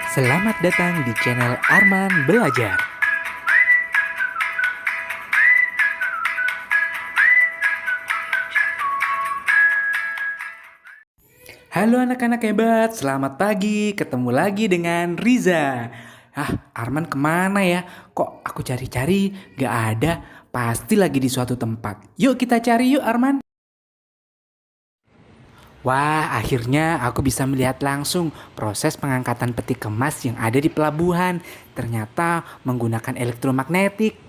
Selamat datang di channel Arman Belajar. Halo anak-anak hebat, selamat pagi. Ketemu lagi dengan Riza. Arman kemana ya? Kok aku cari-cari gak ada? Pasti lagi di suatu tempat. Yuk kita cari yuk Arman. Wah, akhirnya aku bisa melihat langsung proses pengangkatan peti kemas yang ada di pelabuhan. Ternyata menggunakan elektromagnetik.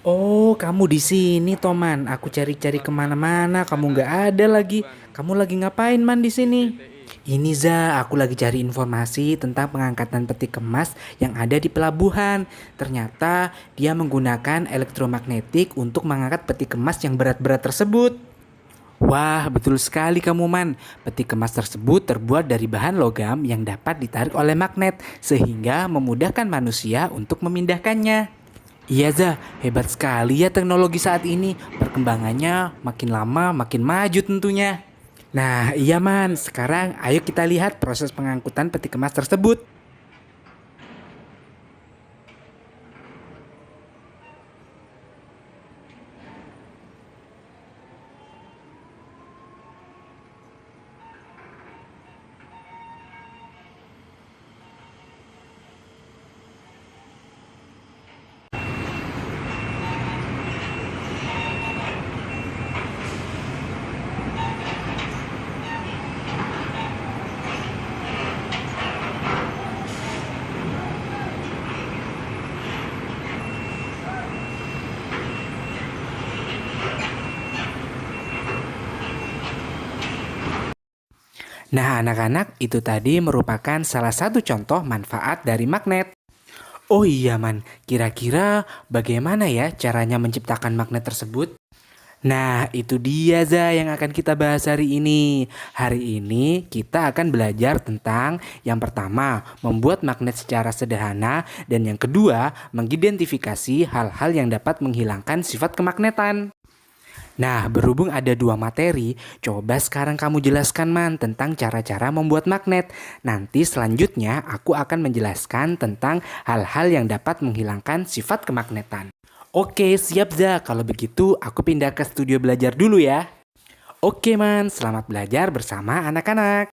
Oh, kamu di sini, Toman. Aku cari-cari kemana-mana, kamu nggak ada lagi. Kamu lagi ngapain, Man, di sini? Ini Za, aku lagi cari informasi tentang pengangkatan peti kemas yang ada di pelabuhan. Ternyata dia menggunakan elektromagnetik untuk mengangkat peti kemas yang berat-berat tersebut. Wah, betul sekali kamu Man. Peti kemas tersebut terbuat dari bahan logam yang dapat ditarik oleh magnet sehingga memudahkan manusia untuk memindahkannya. Iya Za, hebat sekali ya teknologi saat ini. Perkembangannya makin lama makin maju tentunya. Nah, iya Man, sekarang ayo kita lihat proses pengangkutan peti kemas tersebut. Nah, anak-anak, itu tadi merupakan salah satu contoh manfaat dari magnet. Oh iya Man, kira-kira bagaimana ya caranya menciptakan magnet tersebut? Nah, itu dia Za yang akan kita bahas hari ini. Hari ini kita akan belajar tentang yang pertama, membuat magnet secara sederhana, dan yang kedua, mengidentifikasi hal-hal yang dapat menghilangkan sifat kemagnetan. Nah, berhubung ada dua materi, coba sekarang kamu jelaskan Man tentang cara-cara membuat magnet. Nanti selanjutnya aku akan menjelaskan tentang hal-hal yang dapat menghilangkan sifat kemagnetan. Oke, siap Za. Kalau begitu aku pindah ke studio belajar dulu ya. Oke Man, selamat belajar bersama anak-anak.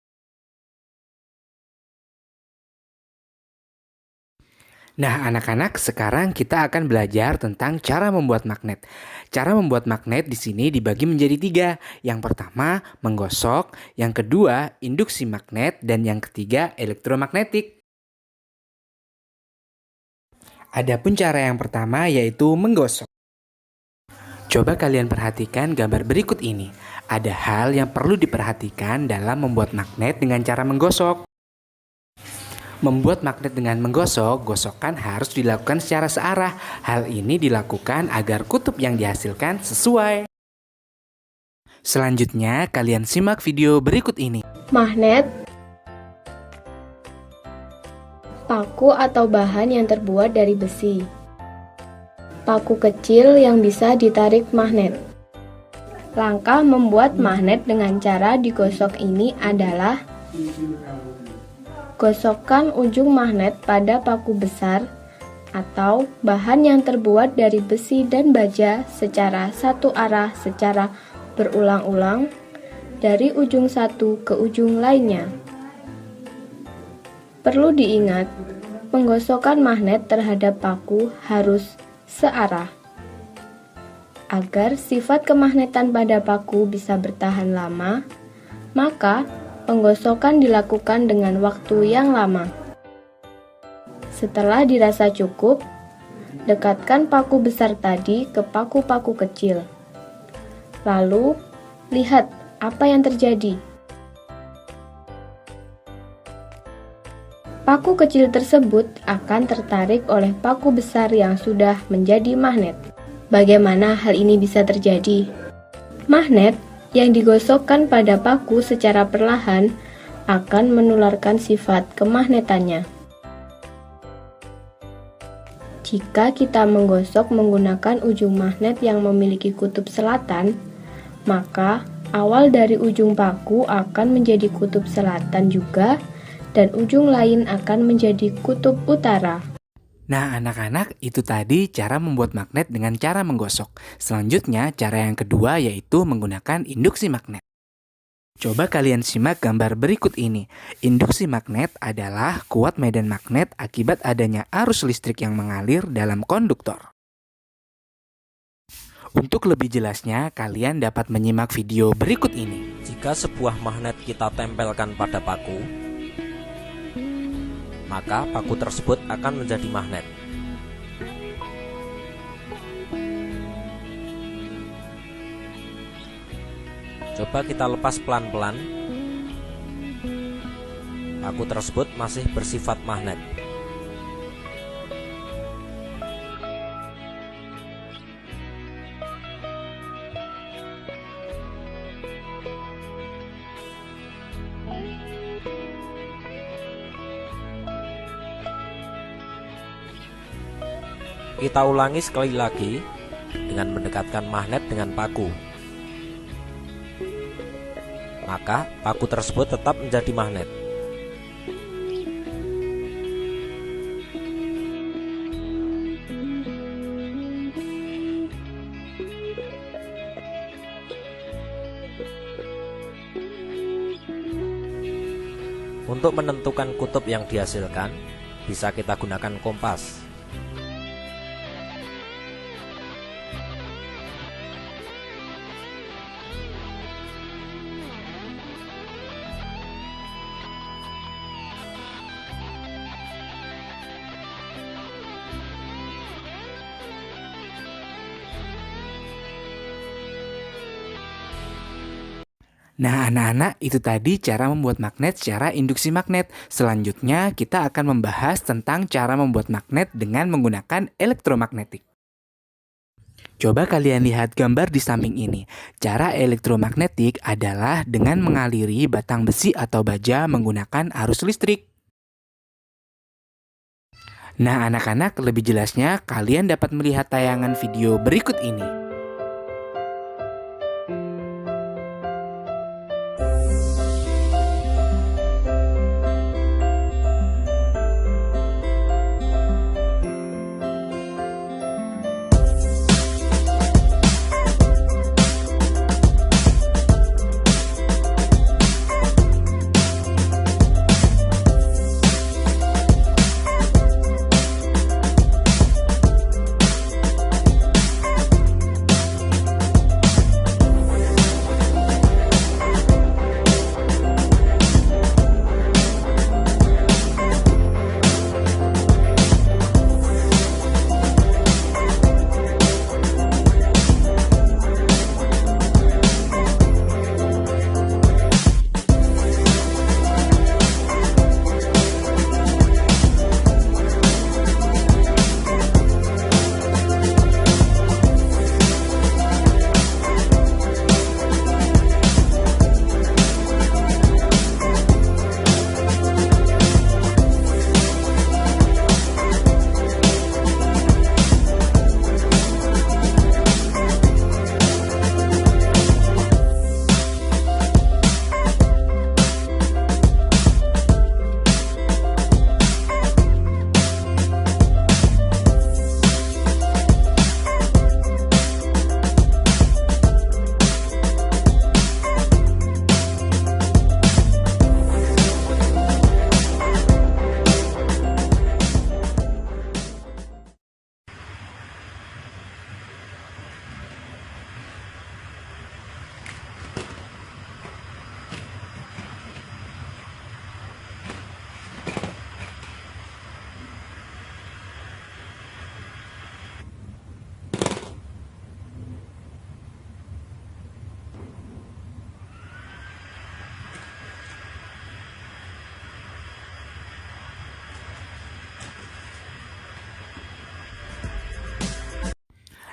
Nah, anak-anak, sekarang kita akan belajar tentang cara membuat magnet. Cara membuat magnet di sini dibagi menjadi tiga. Yang pertama, menggosok. Yang kedua, induksi magnet. Dan yang ketiga, elektromagnetik. Adapun cara yang pertama yaitu menggosok. Coba kalian perhatikan gambar berikut ini. Ada hal yang perlu diperhatikan dalam membuat magnet dengan cara menggosok. Membuat magnet dengan menggosok, gosokan harus dilakukan secara searah. Hal ini dilakukan agar kutub yang dihasilkan sesuai. Selanjutnya, kalian simak video berikut ini. Magnet, paku atau bahan yang terbuat dari besi. Paku kecil yang bisa ditarik magnet. Langkah membuat magnet dengan cara digosok ini adalah: gosokkan ujung magnet pada paku besar atau bahan yang terbuat dari besi dan baja secara satu arah secara berulang-ulang dari ujung satu ke ujung lainnya. Perlu diingat, penggosokan magnet terhadap paku harus searah. Agar sifat kemagnetan pada paku bisa bertahan lama, maka penggosokan dilakukan dengan waktu yang lama. Setelah dirasa cukup, dekatkan paku besar tadi ke paku-paku kecil. Lalu, lihat apa yang terjadi. Paku kecil tersebut akan tertarik oleh paku besar yang sudah menjadi magnet. Bagaimana hal ini bisa terjadi? Magnet yang digosokkan pada paku secara perlahan akan menularkan sifat kemagnetannya. Jika kita menggosok menggunakan ujung magnet yang memiliki kutub selatan, maka awal dari ujung paku akan menjadi kutub selatan juga, dan ujung lain akan menjadi kutub utara. Nah, anak-anak, itu tadi cara membuat magnet dengan cara menggosok. Selanjutnya, cara yang kedua yaitu menggunakan induksi magnet. Coba kalian simak gambar berikut ini. Induksi magnet adalah kuat medan magnet akibat adanya arus listrik yang mengalir dalam konduktor. Untuk lebih jelasnya, kalian dapat menyimak video berikut ini. Jika sebuah magnet kita tempelkan pada paku, maka paku tersebut akan menjadi magnet. Coba kita lepas pelan-pelan. Paku tersebut masih bersifat magnet. Kita ulangi sekali lagi dengan mendekatkan magnet dengan paku. Maka paku tersebut tetap menjadi magnet. Untuk menentukan kutub yang dihasilkan, bisa kita gunakan kompas. Nah, anak-anak, itu tadi cara membuat magnet secara induksi magnet. Selanjutnya, kita akan membahas tentang cara membuat magnet dengan menggunakan elektromagnetik. Coba kalian lihat gambar di samping ini. Cara elektromagnetik adalah dengan mengaliri batang besi atau baja menggunakan arus listrik. Nah, anak-anak, lebih jelasnya kalian dapat melihat tayangan video berikut ini.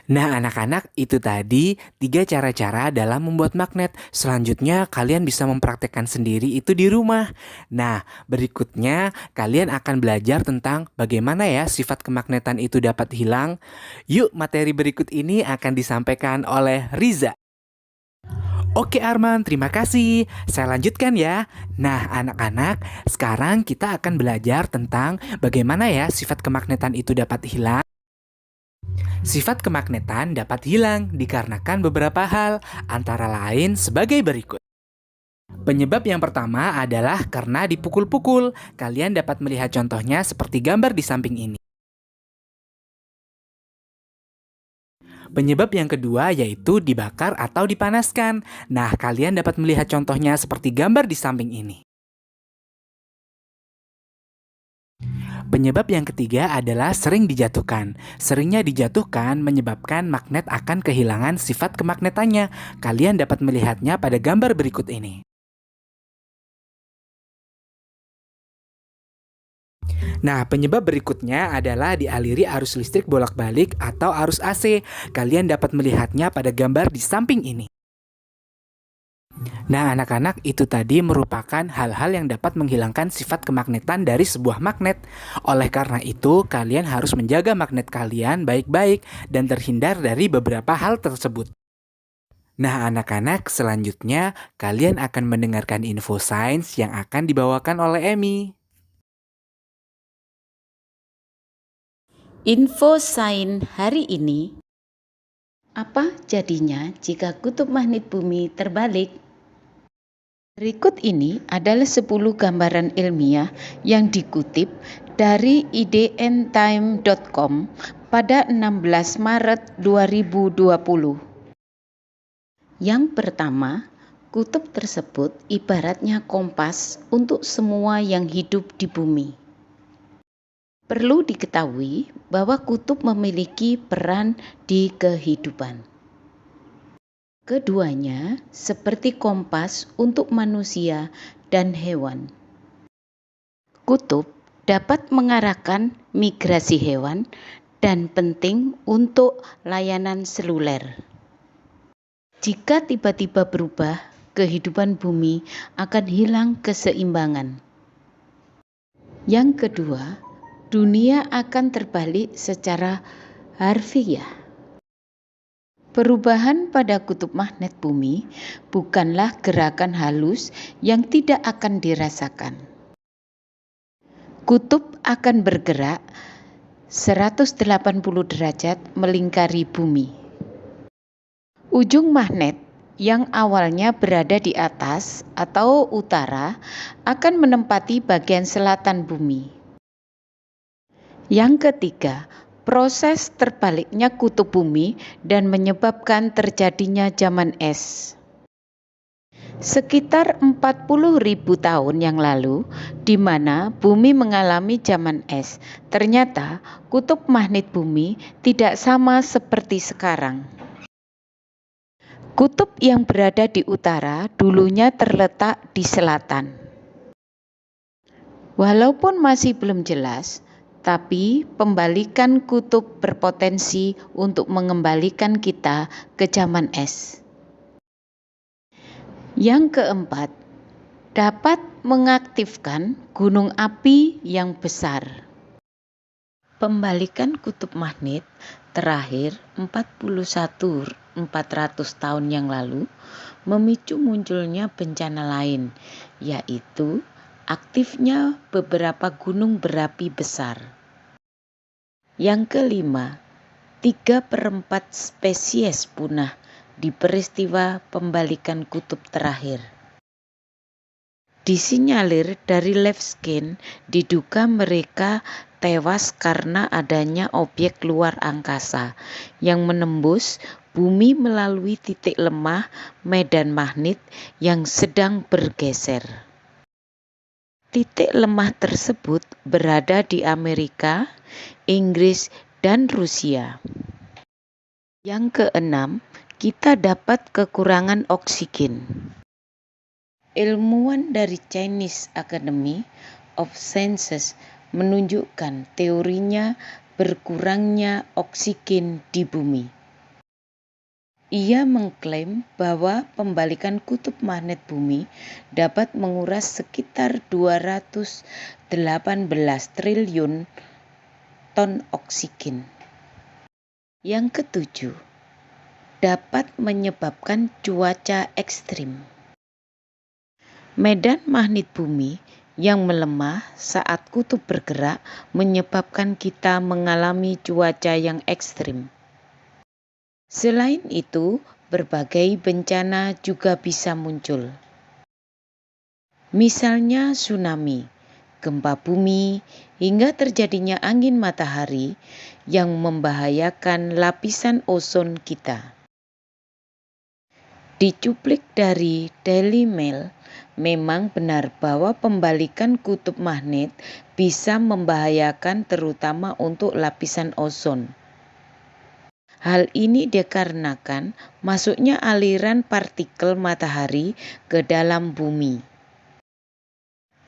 Nah, anak-anak, itu tadi 3 cara-cara dalam membuat magnet. Selanjutnya, kalian bisa mempraktekkan sendiri itu di rumah. Nah, berikutnya kalian akan belajar tentang bagaimana ya sifat kemagnetan itu dapat hilang. Yuk, materi berikut ini akan disampaikan oleh Riza. Oke Arman, terima kasih. Saya lanjutkan ya. Nah, anak-anak, sekarang kita akan belajar tentang bagaimana ya sifat kemagnetan itu dapat hilang. Sifat kemagnetan dapat hilang dikarenakan beberapa hal, antara lain sebagai berikut. Penyebab yang pertama adalah karena dipukul-pukul. Kalian dapat melihat contohnya seperti gambar di samping ini. Penyebab yang kedua yaitu dibakar atau dipanaskan. Nah, kalian dapat melihat contohnya seperti gambar di samping ini. Penyebab yang ketiga adalah sering dijatuhkan. Seringnya dijatuhkan menyebabkan magnet akan kehilangan sifat kemagnetannya. Kalian dapat melihatnya pada gambar berikut ini. Nah, penyebab berikutnya adalah dialiri arus listrik bolak-balik atau arus AC. Kalian dapat melihatnya pada gambar di samping ini. Nah, anak-anak, itu tadi merupakan hal-hal yang dapat menghilangkan sifat kemagnetan dari sebuah magnet. Oleh karena itu, kalian harus menjaga magnet kalian baik-baik dan terhindar dari beberapa hal tersebut. Nah, anak-anak, selanjutnya kalian akan mendengarkan info sains yang akan dibawakan oleh Emi. Info sains hari ini. Apa jadinya jika kutub magnet bumi terbalik? Berikut ini adalah 10 gambaran ilmiah yang dikutip dari idntime.com pada 16 Maret 2020. Yang pertama, kutub tersebut ibaratnya kompas untuk semua yang hidup di bumi. Perlu diketahui bahwa kutub memiliki peran di kehidupan. Keduanya seperti kompas untuk manusia dan hewan. Kutub dapat mengarahkan migrasi hewan dan penting untuk layanan seluler. Jika tiba-tiba berubah, kehidupan bumi akan hilang keseimbangan. Yang kedua, dunia akan terbalik secara harfiah. Perubahan pada kutub magnet bumi bukanlah gerakan halus yang tidak akan dirasakan. Kutub akan bergerak 180 derajat melingkari bumi. Ujung magnet yang awalnya berada di atas atau utara akan menempati bagian selatan bumi. Yang ketiga, proses terbaliknya kutub bumi dan menyebabkan terjadinya zaman es. Sekitar 40.000 tahun yang lalu, di mana bumi mengalami zaman es, ternyata kutub magnet bumi tidak sama seperti sekarang. Kutub yang berada di utara dulunya terletak di selatan. Walaupun masih belum jelas, tapi pembalikan kutub berpotensi untuk mengembalikan kita ke zaman es. Yang keempat, dapat mengaktifkan gunung api yang besar. Pembalikan kutub magnet terakhir 41.400 tahun yang lalu memicu munculnya bencana lain, yaitu aktifnya beberapa gunung berapi besar. Yang kelima, 3/4 spesies punah di peristiwa pembalikan kutub terakhir. Disinyalir dari Levskin, diduga mereka tewas karena adanya objek luar angkasa yang menembus bumi melalui titik lemah medan magnet yang sedang bergeser. Titik lemah tersebut berada di Amerika, Inggris, dan Rusia. Yang keenam, kita dapat kekurangan oksigen. Ilmuwan dari Chinese Academy of Sciences menunjukkan teorinya berkurangnya oksigen di bumi. Ia mengklaim bahwa pembalikan kutub magnet bumi dapat menguras sekitar 218 triliun ton oksigen. Yang ketujuh, dapat menyebabkan cuaca ekstrim. Medan magnet bumi yang melemah saat kutub bergerak menyebabkan kita mengalami cuaca yang ekstrim. Selain itu, berbagai bencana juga bisa muncul. Misalnya tsunami, gempa bumi, hingga terjadinya angin matahari yang membahayakan lapisan ozon kita. Dicuplik dari Daily Mail, memang benar bahwa pembalikan kutub magnet bisa membahayakan terutama untuk lapisan ozon. Hal ini dikarenakan masuknya aliran partikel matahari ke dalam bumi.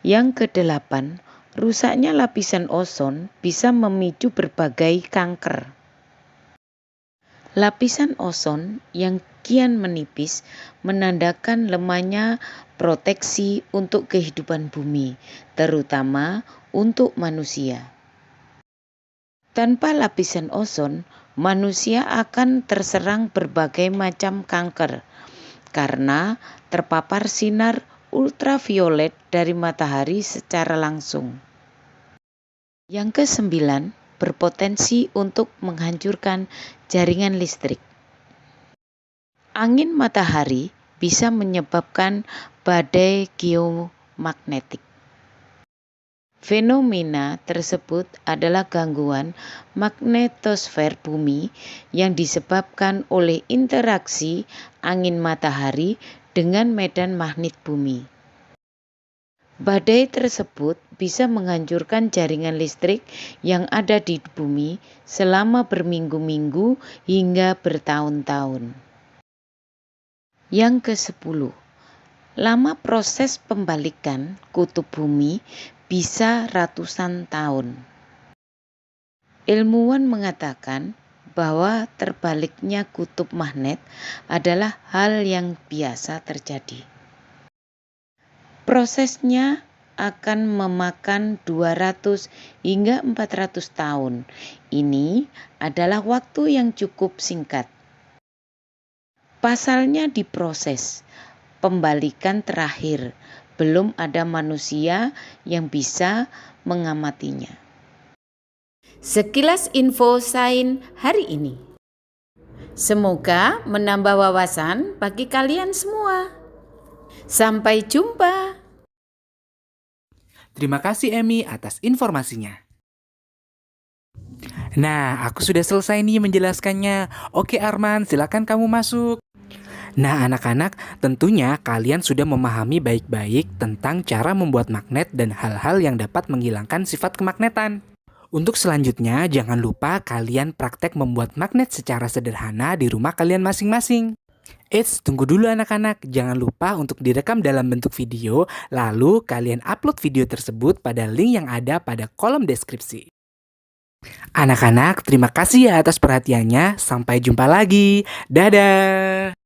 Yang kedelapan, rusaknya lapisan ozon bisa memicu berbagai kanker. Lapisan ozon yang kian menipis menandakan lemahnya proteksi untuk kehidupan bumi, terutama untuk manusia. Tanpa lapisan ozon, manusia akan terserang berbagai macam kanker karena terpapar sinar ultraviolet dari matahari secara langsung. Yang kesembilan, berpotensi untuk menghancurkan jaringan listrik. Angin matahari bisa menyebabkan badai geomagnetik. Fenomena tersebut adalah gangguan magnetosfer bumi yang disebabkan oleh interaksi angin matahari dengan medan magnet bumi. Badai tersebut bisa menghancurkan jaringan listrik yang ada di bumi selama berminggu-minggu hingga bertahun-tahun. Yang ke-10, lama proses pembalikan kutub bumi bisa ratusan tahun. Ilmuwan mengatakan bahwa terbaliknya kutub magnet adalah hal yang biasa terjadi. Prosesnya akan memakan 200 hingga 400 tahun. Ini adalah waktu yang cukup singkat. Pasalnya diproses, pembalikan terakhir, belum ada manusia yang bisa mengamatinya. Sekilas info sains hari ini. Semoga menambah wawasan bagi kalian semua. Sampai jumpa. Terima kasih Emi atas informasinya. Nah, aku sudah selesai nih menjelaskannya. Oke Arman, silakan kamu masuk. Nah anak-anak, tentunya kalian sudah memahami baik-baik tentang cara membuat magnet dan hal-hal yang dapat menghilangkan sifat kemagnetan. Untuk selanjutnya, jangan lupa kalian praktek membuat magnet secara sederhana di rumah kalian masing-masing. Eits, tunggu dulu anak-anak, jangan lupa untuk direkam dalam bentuk video, lalu kalian upload video tersebut pada link yang ada pada kolom deskripsi. Anak-anak, terima kasih ya atas perhatiannya, sampai jumpa lagi, dadah!